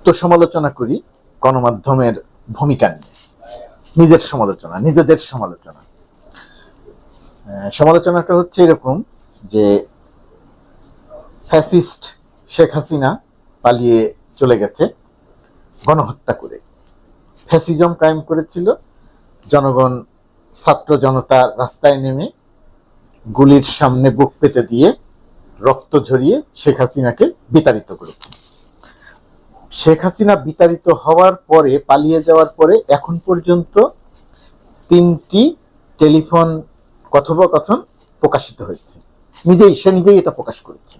আত্মসমালোচনা করি গণমাধ্যমের ভূমিকা নিয়ে, নিজেদের সমালোচনা। সমালোচনাটা হচ্ছে এরকম যে ফ্যাসিস্ট শেখ হাসিনা পালিয়ে চলে গেছে গণহত্যা করে, ফ্যাসিজম কায়েম করেছিল, জনগণ ছাত্র জনতা রাস্তায় নেমে গুলির সামনে বুক পেতে দিয়ে রক্ত ঝরিয়ে শেখ হাসিনাকে বিতাড়িত করেছে। শেখ হাসিনা বিতাড়িত হওয়ার পরে, পালিয়ে যাওয়ার পরে এখন পর্যন্ত 3টি টেলিফোন কথোপকথন প্রকাশিত হয়েছে। সে নিজেই এটা প্রকাশ করেছে,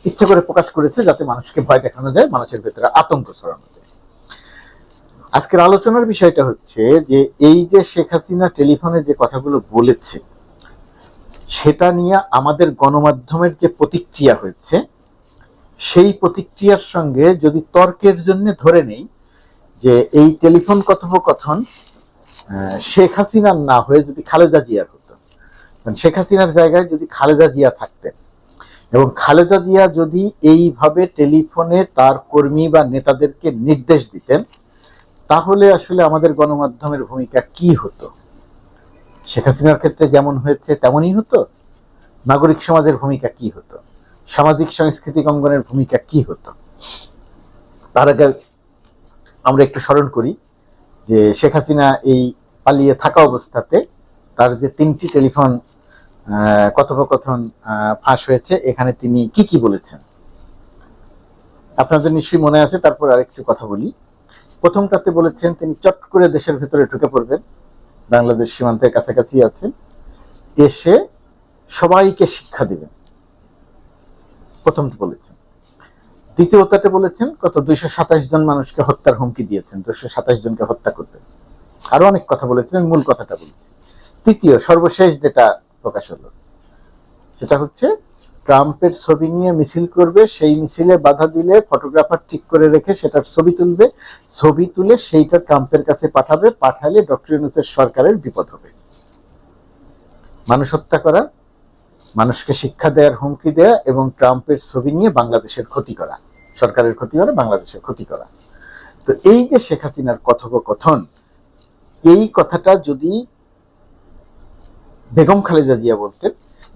ইচ্ছা করে প্রকাশ করেছে যাতে মানুষকে ভয় দেখানো যায়, মানুষের ভেতরে আতঙ্ক ছড়ানো যায়। আজকের আলোচনার বিষয়টা হচ্ছে যে এই যে শেখ হাসিনা টেলিফোনে যে কথাগুলো বলেছে সেটা নিয়ে আমাদের গণমাধ্যমের যে প্রতিক্রিয়া হয়েছে, সেই প্রতিক্রিয়ার সঙ্গে যদি তর্কের জন্য ধরে নেই যে এই টেলিফোন কথোপকথন শেখ হাসিনার না হয়ে যদি খালেদা জিয়ার হতো, শেখ হাসিনার জায়গায় যদি খালেদা জিয়া থাকতেন এবং খালেদা জিয়া যদি এইভাবে টেলিফোনে তার কর্মী বা নেতাদেরকে নির্দেশ দিতেন, তাহলে আসলে আমাদের গণমাধ্যমের ভূমিকা কি হতো? শেখ হাসিনার ক্ষেত্রে যেমন হয়েছে তেমনই হতো? নাগরিক সমাজের ভূমিকা কি হতো? সামাজিক সাংস্কৃতিক অঙ্গনের ভূমিকা কি হতো? তার আগে আমরা একটু স্মরণ করি যে শেখ হাসিনা এই পালিয়ে থাকা অবস্থাতে তার যে 3টি টেলিফোন কথোপকথন ফাঁস হয়েছে, এখানে তিনি কি বলেছেন আপনাদের নিশ্চয়ই মনে আছে। তারপর আরেকটু কথা বলি। প্রথমটাতে বলেছেন তিনি চট করে দেশের ভেতরে ঢুকে পড়বেন, বাংলাদেশ সীমান্তের কাছাকাছি আছেন, এসে সবাইকে শিক্ষা দিবেন, প্রথমটা বলেছেন। দ্বিতীয়টাতে বলেছেন কত 227 জন মানুষকে হত্যার হুমকি দিয়েছেন, 227 জনকে হত্যা করবেন, আরো অনেক কথা বলেছেন, মূল কথাটা বলেছি। তৃতীয় সর্বশেষ যেটা প্রকাশ হলো সেটা হচ্ছে ট্রাম্পের ছবি নিয়ে মিছিল করবে, সেই মিছিলে বাধা দিলে ফটোগ্রাফার ঠিক করে রেখে সেটার ছবি তুলবে, ছবি তুলে সেইটা ট্রাম্পের কাছে পাঠাবে, পাঠালে ডক্টর ইউনূসের সরকারের বিপদ হবে। মানুষ হত্যা করা, মানুষকে শিক্ষা দেওয়ার হুমকি দেয়া এবং ট্রাম্পের ছবি নিয়ে বাংলাদেশের ক্ষতি করা, সরকারের ক্ষতি করা, বাংলাদেশের ক্ষতি করা। তো এই যে শেখ হাসিনার কথোপকথন, এই কথাটা যদি বেগম খালেদা জিয়া বলতেন,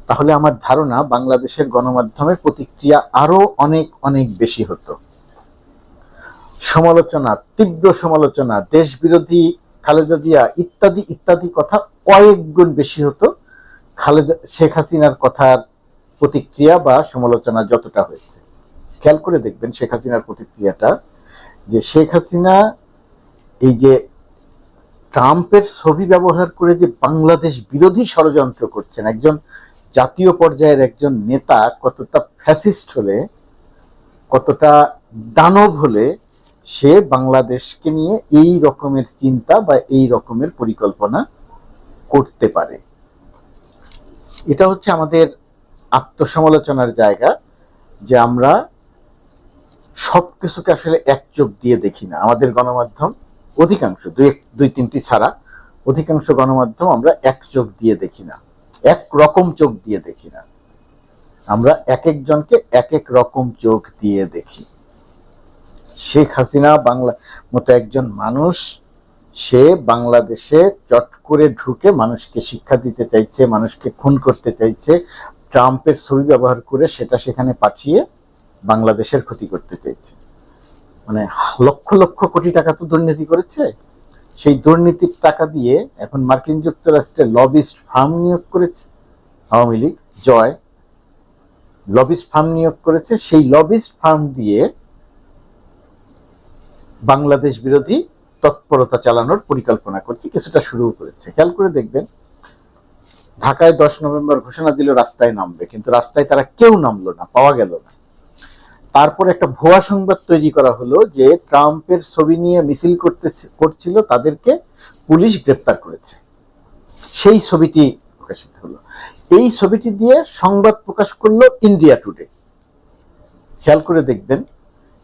তাহলে আমার ধারণা বাংলাদেশের গণমাধ্যমের প্রতিক্রিয়া আরো অনেক বেশি হতো। সমালোচনা, তীব্র সমালোচনা, দেশ বিরোধী খালেদা জিয়া ইত্যাদি কথা কয়েক গুণ বেশি হতো শেখ হাসিনার কথার প্রতিক্রিয়া বা সমালোচনা যতটা হয়েছে। খেয়াল করে দেখবেন শেখ হাসিনার প্রতিক্রিয়াটা, যে শেখ হাসিনা এই যে ট্রাম্পের ছবি ব্যবহার করে যে বাংলাদেশ বিরোধী ষড়যন্ত্র করছেন, একজন জাতীয় পর্যায়ের একজন নেতা কতটা ফ্যাসিস্ট হলে, কতটা দানব হলে সে বাংলাদেশকে নিয়ে এই রকমের চিন্তা বা এই রকমের পরিকল্পনা করতে পারে। এটা হচ্ছে আমাদের আত্মসমালোচনার জায়গা, যে আমরা সবকিছুকে আসলে এক চোখ দিয়ে দেখি না। আমাদের গণমাধ্যম অধিকাংশ, 2-3টি ছাড়া অধিকাংশ গণমাধ্যম আমরা এক চোখ দিয়ে দেখি না, এক রকম চোখ দিয়ে দেখি না, আমরা এক একজনকে এক এক রকম চোখ দিয়ে দেখি। শেখ হাসিনা বাংলা মতো একজন মানুষ, সে বাংলাদেশে চট করে ঢুকে মানুষকে শিক্ষা দিতে চাইছে, মানুষকে খুন করতে চাইছে, ট্রাম্পের ছবি ব্যবহার করে সেটা সেখানে পাঠিয়ে বাংলাদেশের ক্ষতি করতে চাইছে। মানে লক্ষ কোটি টাকা তো দুর্নীতি করেছে। সেই দুর্নীতির টাকা দিয়ে এখন মার্কিন যুক্তরাষ্ট্রে লবিস্ট ফার্ম নিয়োগ করেছে আওয়ামী লীগ, জয় লবিস্ট ফার্ম নিয়োগ করেছে। সেই লবিস্ট ফার্ম দিয়ে বাংলাদেশ বিরোধী তৎপরতা চালানোর পরিকল্পনা করছে, কিছুটা শুরু করেছে। খেয়াল করে দেখবেন, ঢাকায় 10 নভেম্বর ঘোষণা দিল রাস্তায় নামবে, কিন্তু রাস্তায় তারা কেউ নামলো না, পাওয়া গেল না। তারপর একটা ভুয়া সংবাদ তৈরি করা হলো যে ট্রাম্পের ছবি নিয়ে মিছিল করছিল, তাদেরকে পুলিশ গ্রেপ্তার করেছে। সেই ছবিটি প্রকাশিত হলো। এই ছবিটি দিয়ে সংবাদ প্রকাশ করলো ইন্ডিয়া টুডে। খেয়াল করে দেখবেন,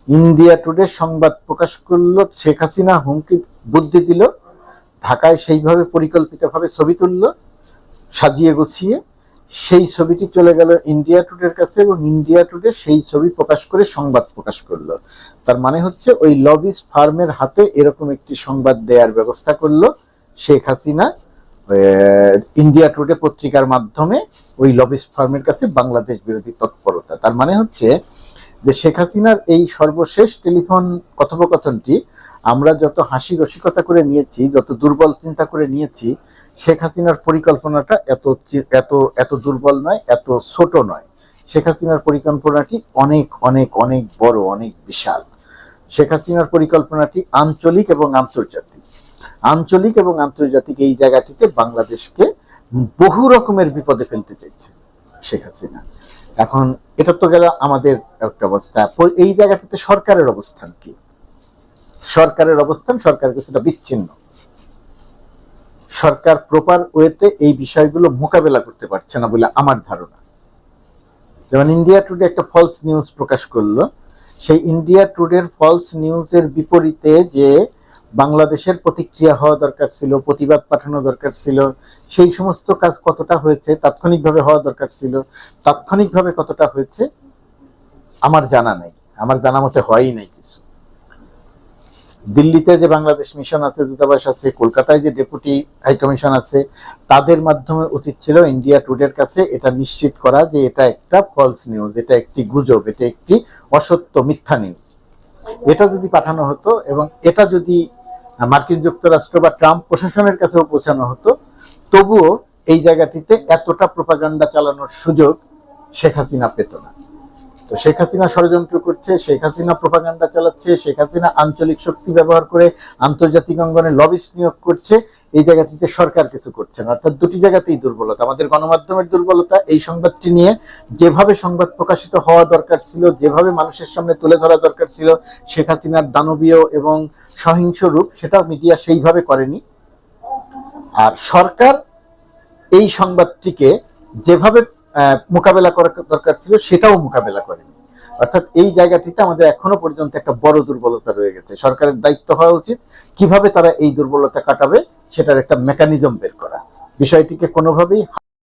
ইন্ডিয়া টুডে সংবাদ প্রকাশ করলো, শেখ হাসিনা হুমকি বুদ্ধি দিল, ঢাকায় সেইভাবে পরিকল্পিতভাবে ছবি তুললো সাজিয়ে গুছিয়ে, সেই ছবিটি চলে গেল ইন্ডিয়া টুডের কাছে এবং ইন্ডিয়া টুডে সেই ছবি প্রকাশ করে সংবাদ প্রকাশ করলো। তার মানে হচ্ছে ওই লবিস্ট ফার্মের হাতে এরকম একটি সংবাদ দেওয়ার ব্যবস্থা করলো শেখ হাসিনা ইন্ডিয়া টুডে পত্রিকার মাধ্যমে ওই লবিস্ট ফার্মের কাছে বাংলাদেশ বিরোধী তৎপরতা। তার মানে হচ্ছে যে শেখ হাসিনার এই সর্বশেষ টেলিফোন কথোপকথনটি আমরা যত হাসি রসিকতা করে নিয়েছি, যত দুর্বল চিন্তা করে নিয়েছি, শেখ হাসিনার পরিকল্পনাটা এত এত এত দুর্বল নয়, এত ছোট নয়। শেখ হাসিনার পরিকল্পনাটি অনেক অনেক অনেক বড়, অনেক বিশাল। শেখ হাসিনার পরিকল্পনাটি আঞ্চলিক এবং আন্তর্জাতিক। আঞ্চলিক এবং আন্তর্জাতিক এই জায়গাটিতে বাংলাদেশকে বহু রকমের বিপদে ফেলতে চাইছে শেখ হাসিনা। এখন এটা তো গেল আমাদের একটা অবস্থা। এই জায়গাটিতে সরকারের অবস্থান কি? সরকারের অবস্থান, সরকার কিছুটা বিচ্ছিন্ন। সরকার প্রপার ওয়েতে এই বিষয়গুলো মোকাবেলা করতে পারছে না বলে আমার ধারণা। যেমন ইন্ডিয়া টুডে একটা ফলস নিউজ প্রকাশ করলো, সেই ইন্ডিয়া টুডের ফলস নিউজের বিপরীতে যে বাংলাদেশের প্রতিক্রিয়া হওয়া দরকার ছিল, প্রতিবাদ পাঠানো দরকার ছিল, সেই সমস্ত কাজ কতটা হয়েছে, তাৎক্ষণিকভাবে হওয়া দরকার ছিল, তাৎক্ষণিকভাবে কতটা হয়েছে আমার জানা নাই। আমার জানা মতে হয়ই নাই কিছু। দিল্লিতে যে বাংলাদেশ মিশন আছে, দূতাবাস আছে, কলকাতায় যে ডেপুটি হাইকমিশন আছে, তাদের মাধ্যমে উচিত ছিল ইন্ডিয়া টুডের কাছে এটা নিশ্চিত করা যে এটা একটা ফলস নিউজ, এটা একটি গুজব, এটা একটি অসত্য মিথ্যা নিউজ। এটা যদি পাঠানো হতো এবং এটা যদি মার্কিন যুক্তরাষ্ট্র বা ট্রাম্প প্রশাসনের কাছেও পৌঁছানো হতো, তবুও এই জায়গাটিতে এতটা প্রোপাগান্ডা চালানোর সুযোগ শেখ হাসিনা পেত না। তো শেখ হাসিনা ষড়যন্ত্র করছে, শেখ হাসিনা প্রোপাগান্ডা চালাচ্ছে, শেখ হাসিনা আঞ্চলিক শক্তি ব্যবহার করে আন্তর্জাতিক অঙ্গনে লবিস্ট নিয়োগ করছে। এই জায়গাটিতে সরকার কিছু করছে না। অর্থাৎ দুটি জায়গাতেই দুর্বলতা। আমাদের গণমাধ্যমের দুর্বলতা, এই সংবাদটি নিয়ে যেভাবে সংবাদ প্রকাশিত হওয়া দরকার ছিল, যেভাবে মানুষের সামনে তুলে ধরা দরকার ছিল শেখ হাসিনার দানবীয় এবং সহিংস রূপ, সেটা মিডিয়া সেইভাবে করেনি। আর সরকার এই সংবাদটিকে যেভাবে মোকাবেলা করা দরকার ছিল সেটাও মোকাবেলা করেনি। অর্থাৎ এই জায়গাটিতে আমাদের এখনো পর্যন্ত একটা বড় দুর্বলতা রয়ে গেছে। সরকারের দায়িত্ব হওয়া উচিত কিভাবে তারা এই দুর্বলতা কাটাবে সেটার একটা মেকানিজম বের করা। বিষয়টিকে কোনোভাবেই